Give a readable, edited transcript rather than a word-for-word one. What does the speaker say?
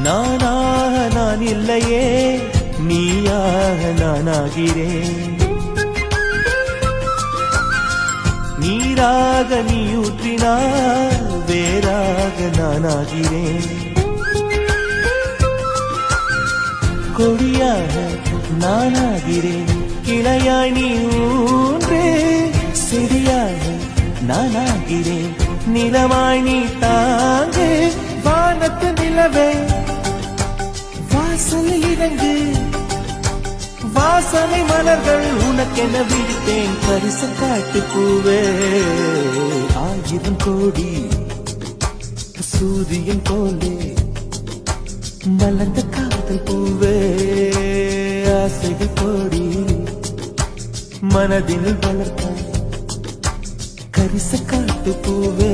நானாக நான் இல்லையே நீயாக நானாகிறேன் நீராக நீ ஊற்றினால் வேறாக நானாகிறேன் கொடியாக நானாகிறேன் கிளையாய் நீ ஊன்றே செடியாக நானாகிறேன் நிலமாய் நீ தாங்கு வானத்து நிலவே வாசல் இறங்கு வாசனை மலர்கள் உனக்கென விழித்தேன் பரிசு காட்டு பூவே ஆயிரம் கோடி சூரியன் போலே மலர்ந்த காதல் பூவே ஆசைகள் கோடி மனதில் வளர்த்த கரிச காட்டு பூவே